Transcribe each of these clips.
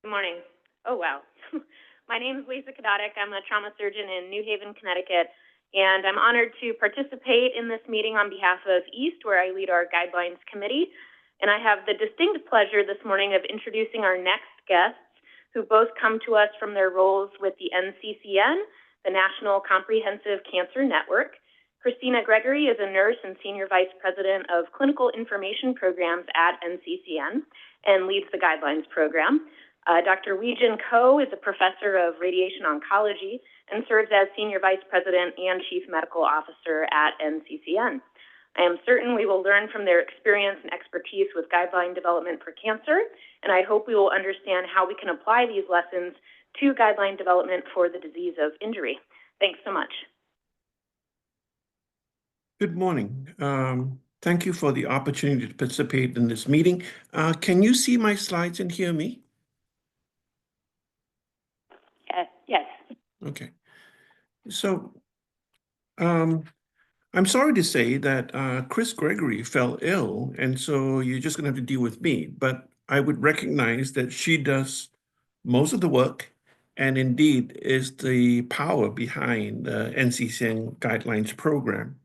Good morning. Oh, wow. My name is Lisa Kadotic. I'm a trauma surgeon in New Haven, Connecticut, and I'm honored to participate in this meeting on behalf of EAST, where I lead our guidelines committee. And I have the distinct pleasure this morning of introducing our next guests, who both come to us from their roles with the NCCN, the National Comprehensive Cancer Network. Christina Gregory is a nurse and Senior Vice President of Clinical Information Programs at NCCN and leads the Guidelines Program. Dr. Wui Jin Koh is a professor of radiation oncology and serves as Senior Vice President and Chief Medical Officer at NCCN. I am certain we will learn from their experience and expertise with guideline development for cancer, and I hope we will understand how we can apply these lessons to guideline development for the disease of injury. Thanks so much. Good morning. Thank you for the opportunity to participate in this meeting. Can you see my slides and hear me? Yes. Okay. So I'm sorry to say that Chris Gregory fell ill, and so you're just going to have to deal with me. But I would recognize that she does most of the work and indeed is the power behind the NCCN Guidelines program.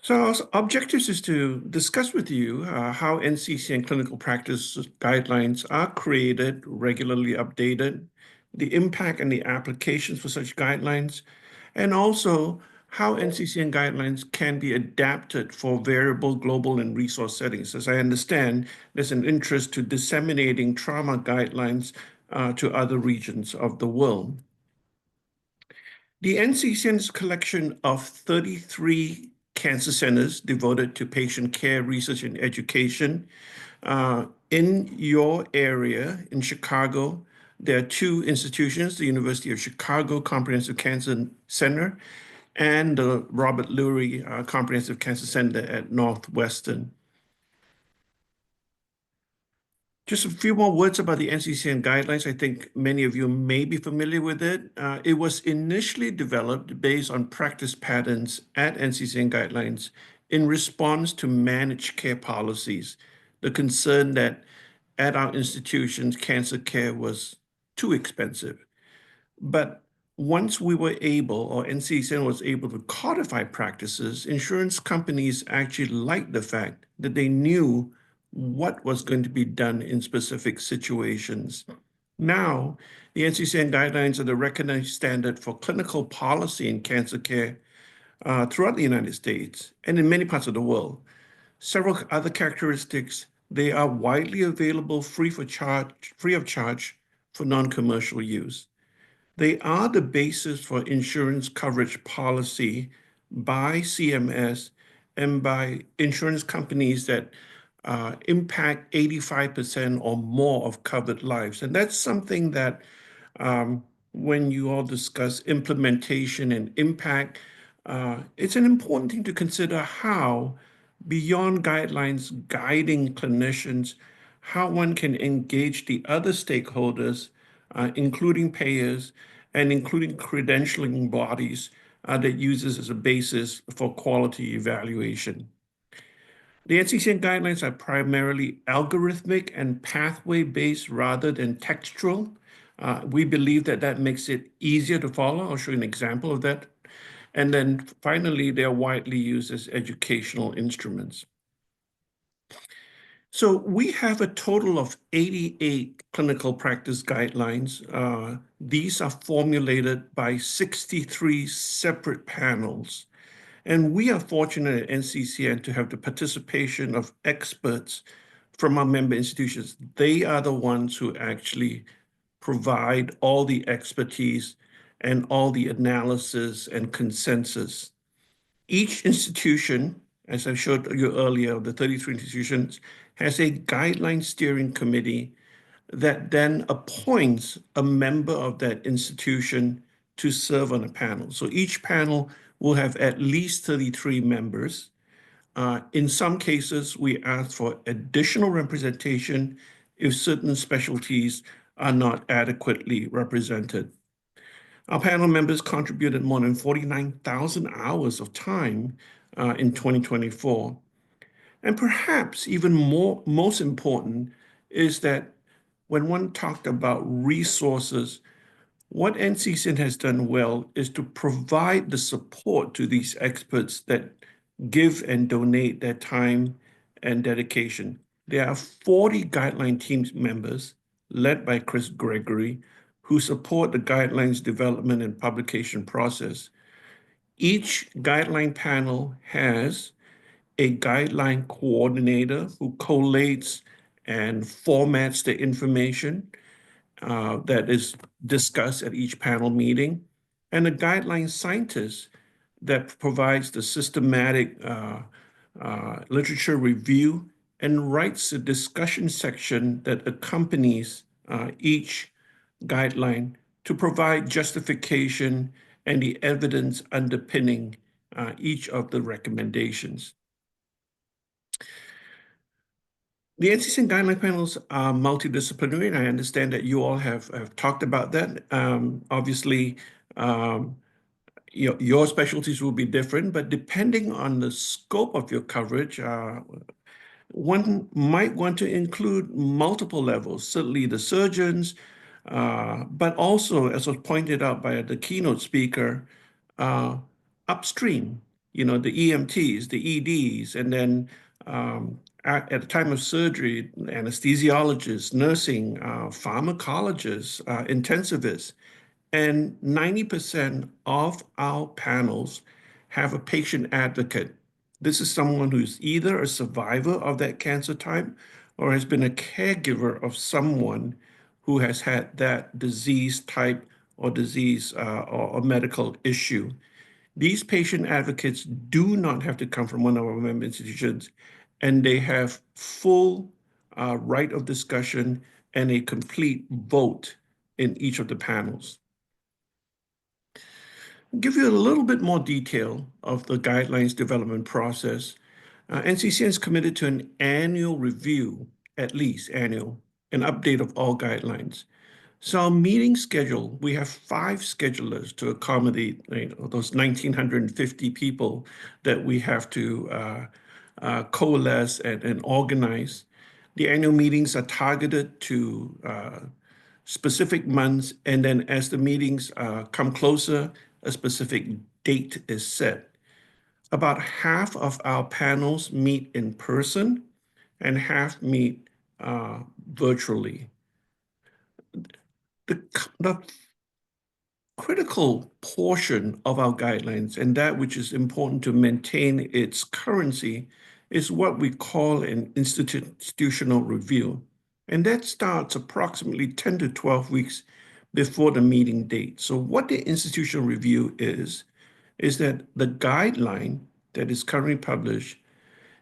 So our objectives is to discuss with you how NCCN clinical practice guidelines are created, regularly updated, the impact and the applications for such guidelines, and also how NCCN guidelines can be adapted for variable global and resource settings. As I understand, there's an interest to disseminating trauma guidelines to other regions of the world. The NCCN's collection of 33 cancer centers devoted to patient care, research, and education. In your area, in Chicago, there are two institutions, the University of Chicago Comprehensive Cancer Center and the Robert Lurie Comprehensive Cancer Center at Northwestern. Just a few more words about the NCCN guidelines. I think many of you may be familiar with it. It was initially developed based on practice patterns at NCCN guidelines in response to managed care policies, the concern that at our institutions, cancer care was too expensive. But once we were able, or NCCN was able to codify practices, insurance companies actually liked the fact that they knew what was going to be done in specific situations. Now, the NCCN guidelines are the recognized standard for clinical policy in cancer care throughout the United States and in many parts of the world. Several other characteristics: they are widely available, free of charge for non-commercial use. They are the basis for insurance coverage policy by CMS and by insurance companies that impact 85% or more of covered lives. And that's something that when you all discuss implementation and impact, it's an important thing to consider how, beyond guidelines guiding clinicians, how one can engage the other stakeholders, including payers and including credentialing bodies that uses as a basis for quality evaluation. The NCCN guidelines are primarily algorithmic and pathway-based rather than textual. We believe that that makes it easier to follow. I'll show you an example of that. And then finally, they're widely used as educational instruments. So we have a total of 88 clinical practice guidelines. These are formulated by 63 separate panels. And we are fortunate at NCCN to have the participation of experts from our member institutions. They are the ones who actually provide all the expertise and all the analysis and consensus. Each institution, as I showed you earlier, the 33 institutions, has a guideline steering committee that then appoints a member of that institution to serve on a panel. So each panel will have at least 33 members. In some cases, we ask for additional representation if certain specialties are not adequately represented. Our panel members contributed more than 49,000 hours of time in 2024. And perhaps even most important is that when one talked about resources, what NCCN has done well is to provide the support to these experts that give and donate their time and dedication. There are 40 guideline team members led by Chris Gregory who support the guidelines development and publication process. Each guideline panel has a guideline coordinator who collates and formats the information that is discussed at each panel meeting, and a guideline scientist that provides the systematic literature review and writes a discussion section that accompanies each guideline to provide justification and the evidence underpinning each of the recommendations. The NCCN guideline panels are multidisciplinary, and I understand that you all have talked about that. Obviously, your specialties will be different, but depending on the scope of your coverage, one might want to include multiple levels, certainly the surgeons, but also, as was pointed out by the keynote speaker, upstream, the EMTs, the EDs, and then at the time of surgery, anesthesiologists, nursing, pharmacologists, intensivists. And 90% of our panels have a patient advocate. This is someone who's either a survivor of that cancer type or has been a caregiver of someone who has had that disease type or disease or medical issue. These patient advocates do not have to come from one of our member institutions, and they have full right of discussion and a complete vote in each of the panels. Give you a little bit more detail of the guidelines development process. NCCN is committed to an annual review, at least annual, an update of all guidelines. So our meeting schedule, we have 5 schedulers to accommodate those 1,950 people that we have to coalesce and organize. The annual meetings are targeted to specific months, and then as the meetings come closer, a specific date is set. About half of our panels meet in person and half meet virtually. The critical portion of our guidelines, and that which is important to maintain its currency, is what we call an institutional review. And that starts approximately 10 to 12 weeks before the meeting date. So what the institutional review is that the guideline that is currently published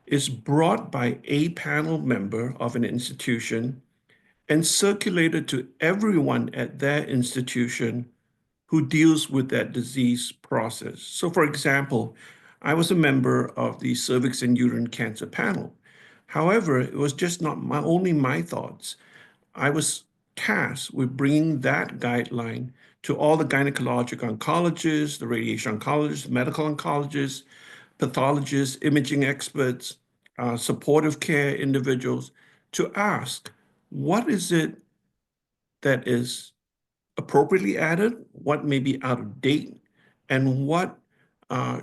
is brought by a panel member of an institution and circulated to everyone at their institution who deals with that disease process. So for example, I was a member of the cervix and uterine cancer panel. However, it was just not only my thoughts. I was tasked with bringing that guideline to all the gynecologic oncologists, the radiation oncologists, medical oncologists, pathologists, imaging experts, supportive care individuals, to ask, what is it that is appropriately added, what may be out of date, and what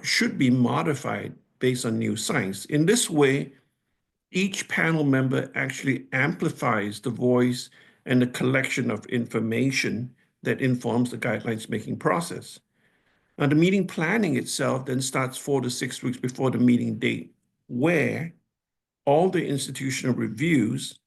should be modified based on new science. In this way, each panel member actually amplifies the voice and the collection of information that informs the guidelines making process. Now, the meeting planning itself then starts 4 to 6 weeks before the meeting date, where all the institutional reviews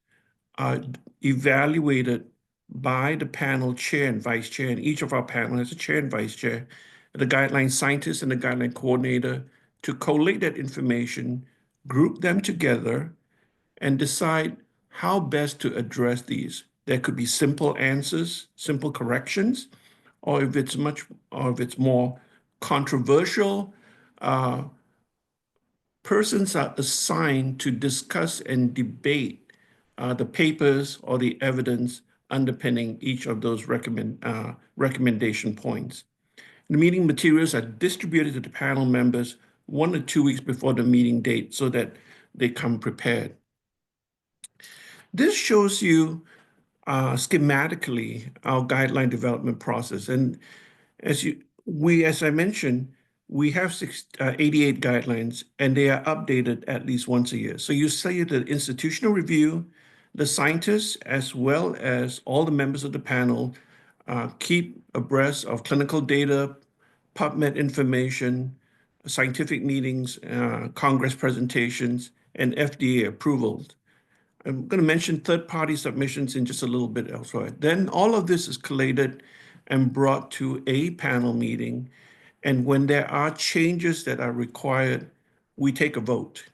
are evaluated by the panel chair and vice chair, and each of our panel has a chair and vice chair, the guideline scientist and the guideline coordinator, to collate that information, group them together, and decide how best to address these. There could be simple answers, simple corrections, or if it's more controversial, persons are assigned to discuss and debate the papers or the evidence underpinning each of those recommendation points. The meeting materials are distributed to the panel members 1 to 2 weeks before the meeting date so that they come prepared. This shows you schematically our guideline development process. And as I mentioned, we have 88 guidelines, and they are updated at least once a year. So you say the institutional review, the scientists, as well as all the members of the panel, keep abreast of clinical data, PubMed information, scientific meetings, Congress presentations, and FDA approvals. I'm going to mention third-party submissions in just a little bit elsewhere. Then all of this is collated and brought to a panel meeting. And when there are changes that are required, we take a vote.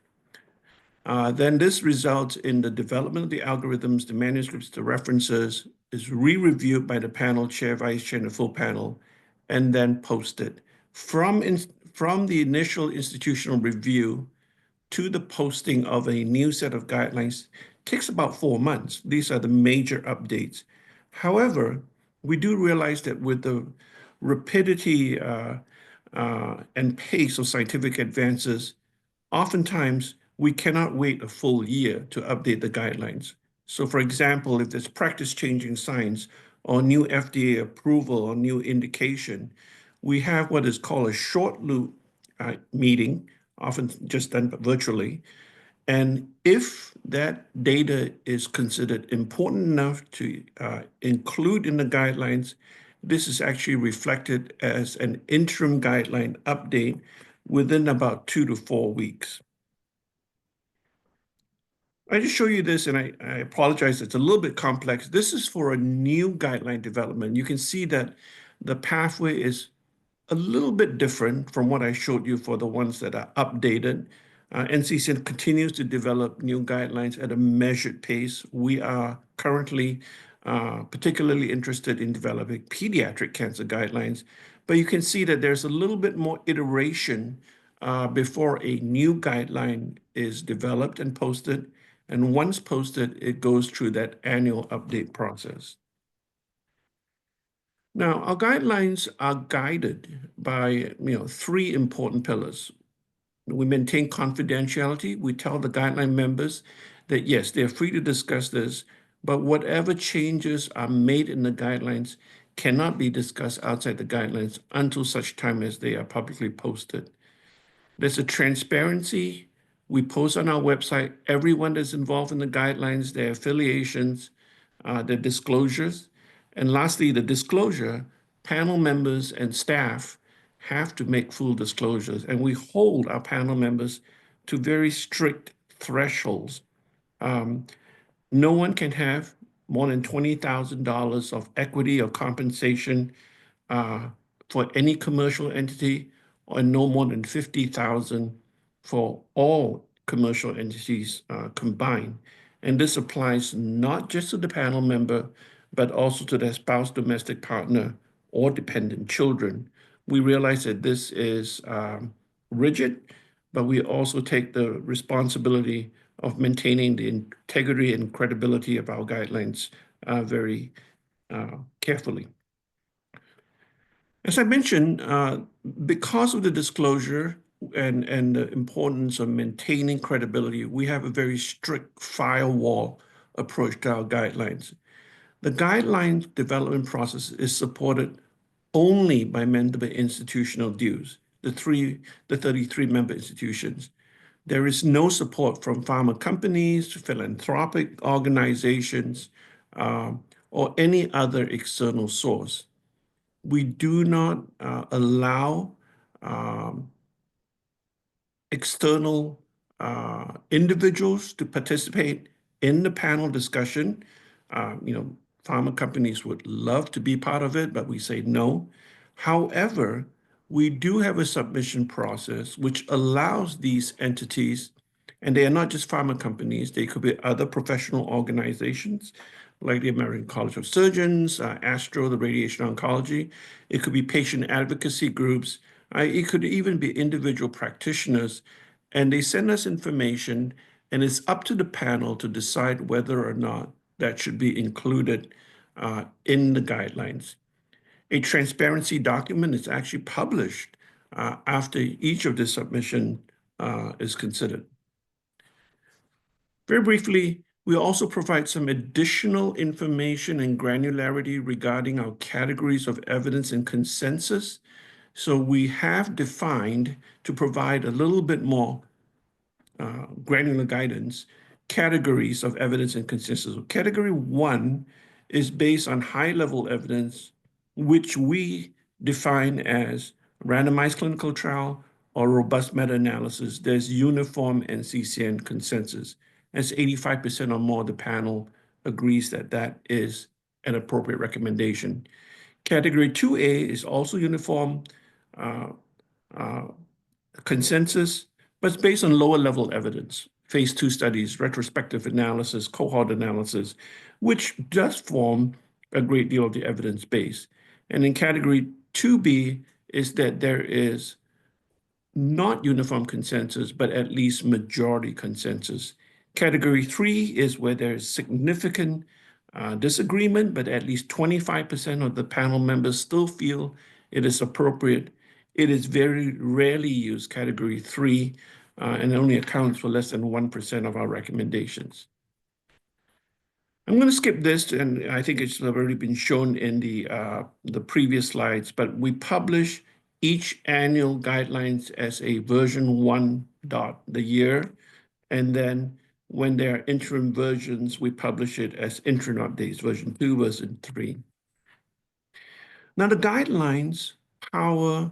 Then this results in the development of the algorithms, the manuscripts, the references, is re-reviewed by the panel chair, vice chair, and the full panel, and then posted. From the initial institutional review to the posting of a new set of guidelines takes about 4 months. These are the major updates. However, we do realize that with the rapidity and pace of scientific advances, oftentimes we cannot wait a full year to update the guidelines. So for example, if there's practice-changing science or new FDA approval or new indication, we have what is called a short loop meeting, often just done virtually. And if that data is considered important enough to include in the guidelines, this is actually reflected as an interim guideline update within about 2 to 4 weeks. I just show you this, and I apologize, it's a little bit complex. This is for a new guideline development. You can see that the pathway is a little bit different from what I showed you for the ones that are updated. NCCN continues to develop new guidelines at a measured pace. We are currently particularly interested in developing pediatric cancer guidelines, but you can see that there's a little bit more iteration before a new guideline is developed and posted. And once posted, it goes through that annual update process. Now, our guidelines are guided by 3 important pillars. We maintain confidentiality. We tell the guideline members that, yes, they're free to discuss this, but whatever changes are made in the guidelines cannot be discussed outside the guidelines until such time as they are publicly posted. There's a transparency. We post on our website everyone that's involved in the guidelines, their affiliations, their disclosures. And lastly, the disclosure, panel members and staff have to make full disclosures, and we hold our panel members to very strict thresholds. No one can have more than $20,000 of equity or compensation for any commercial entity, or no more than $50,000 for all commercial entities combined. And this applies not just to the panel member, but also to their spouse, domestic partner, or dependent children. We realize that this is rigid, but we also take the responsibility of maintaining the integrity and credibility of our guidelines very carefully. As I mentioned, because of the disclosure and the importance of maintaining credibility, we have a very strict firewall approach to our guidelines. The guidelines development process is supported only by member institutional dues, the 33 member institutions. There is no support from pharma companies, philanthropic organizations, or any other external source. We do not allow external individuals to participate in the panel discussion. Pharma companies would love to be part of it, but we say no. However, we do have a submission process which allows these entities, and they are not just pharma companies, they could be other professional organizations like the American College of Surgeons, ASTRO, the radiation oncology. It could be patient advocacy groups. It could even be individual practitioners. And they send us information, and it's up to the panel to decide whether or not that should be included in the guidelines. A transparency document is actually published after each of the submission is considered. Very briefly, We also provide some additional information and granularity regarding our categories of evidence and consensus. So we have defined, to provide a little bit more granular guidance, categories of evidence and consensus. Category 1 is based on high-level evidence, which we define as randomized clinical trial or robust meta-analysis. There's uniform NCCN consensus. That's 85% or more of the panel agrees that that is an appropriate recommendation. Category 2A is also uniform uh, uh, consensus, but it's based on lower level evidence, phase 2 studies, retrospective analysis, cohort analysis, which does form a great deal of the evidence base. And in category 2B is that there is not uniform consensus, but at least majority consensus. Category 3 is where there's significant disagreement, but at least 25% of the panel members still feel it is appropriate. It is very rarely used, category 3, and only accounts for less than 1% of our recommendations. I'm going to skip this, and I think it's already been shown in the previous slides, but we publish each annual guidelines as a version 1 dot the year, and then when there are interim versions, we publish it as interim updates, version 2, version 3. Now the guidelines power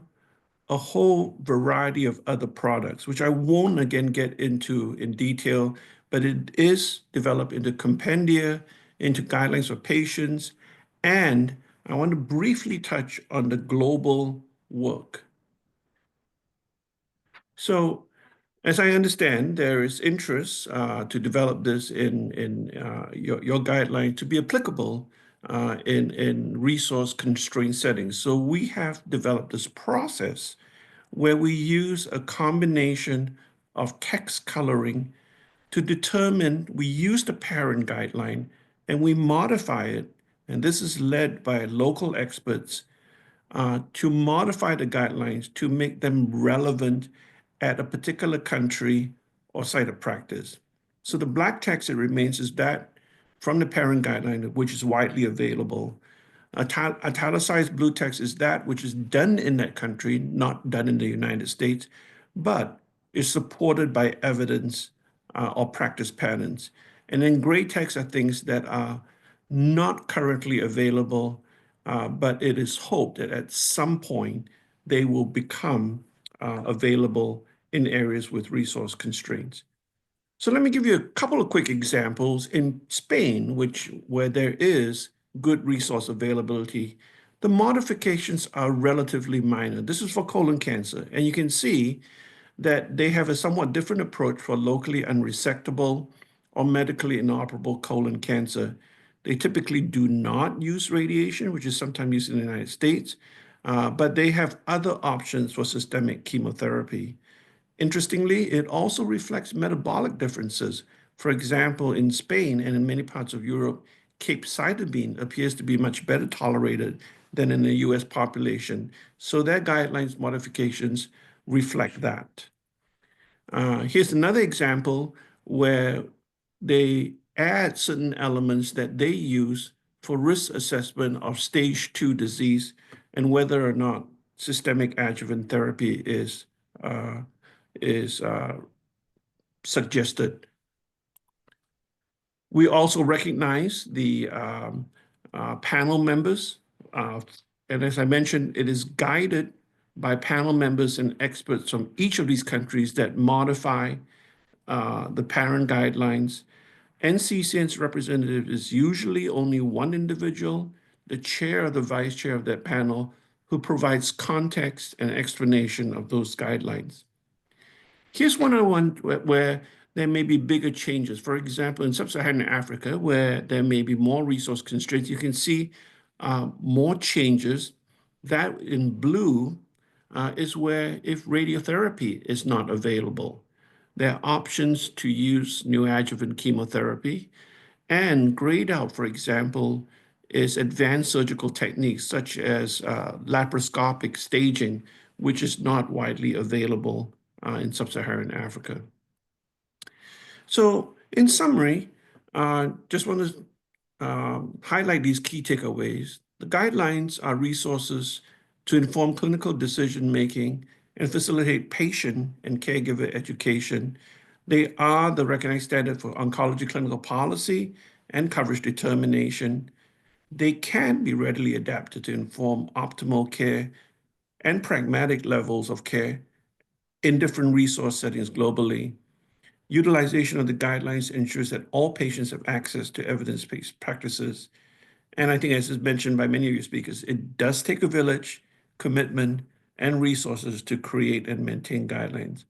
a whole variety of other products, which I won't again get into in detail, but it is developed into compendia, into guidelines for patients, and I want to briefly touch on the global work. So, as I understand, there is interest to develop this in your guideline to be applicable in resource-constrained settings. So we have developed this process where we use a combination of text coloring to determine, we use the parent guideline and we modify it, and this is led by local experts, to modify the guidelines to make them relevant at a particular country or site of practice. So the black text that remains is that from the parent guideline, which is widely available. Italicized blue text is that which is done in that country, not done in the United States, but is supported by evidence or practice patterns. And then gray text are things that are not currently available, but it is hoped that at some point they will become available in areas with resource constraints. So let me give you a couple of quick examples. In Spain, where there is good resource availability, the modifications are relatively minor. This is for colon cancer, and you can see that they have a somewhat different approach for locally unresectable or medically inoperable colon cancer. They typically do not use radiation, which is sometimes used in the United States, but they have other options for systemic chemotherapy. Interestingly, it also reflects metabolic differences. For example, in Spain and in many parts of Europe, capecitabine appears to be much better tolerated than in the US population. So their guidelines modifications reflect that. Here's another example where they add certain elements that they use for risk assessment of stage 2 disease and whether or not systemic adjuvant therapy is suggested. We also recognize the panel members, and as I mentioned, it is guided by panel members and experts from each of these countries that modify the parent guidelines. NCCN's representative is usually only one individual, the chair or the vice chair of that panel, who provides context and explanation of those guidelines. Here's one where there may be bigger changes. For example, in sub-Saharan Africa, where there may be more resource constraints, you can see more changes. That in blue is where if radiotherapy is not available, there are options to use neoadjuvant chemotherapy. And grayed out, for example, is advanced surgical techniques such as laparoscopic staging, which is not widely available in sub-Saharan Africa. So in summary, Just want to highlight these key takeaways. The guidelines are resources to inform clinical decision-making and facilitate patient and caregiver education. They are the recognized standard for oncology clinical policy and coverage determination. They can be readily adapted to inform optimal care and pragmatic levels of care in different resource settings globally. Utilization of the guidelines ensures that all patients have access to evidence-based practices. And I think, as is mentioned by many of your speakers, it does take a village, commitment, and resources to create and maintain guidelines.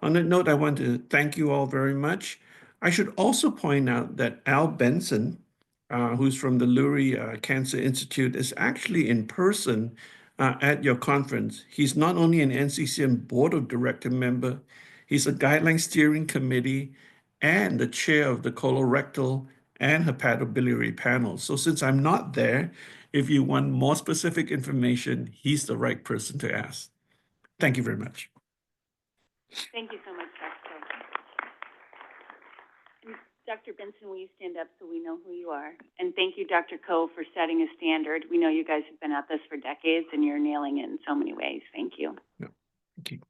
On that note, I want to thank you all very much. I should also point out that Al Benson, who's from the Lurie Cancer Institute, is actually in person at your conference. He's not only an NCCN Board of Director member, he's a guideline steering committee and the chair of the colorectal and hepatobiliary panel. So since I'm not there, if you want more specific information, he's the right person to ask. Thank you very much. Thank you so much, Dr. Koh. Dr. Benson, will you stand up so we know who you are? And thank you, Dr. Koh, for setting a standard. We know you guys have been at this for decades, and you're nailing it in so many ways. Thank you. Yeah, thank you.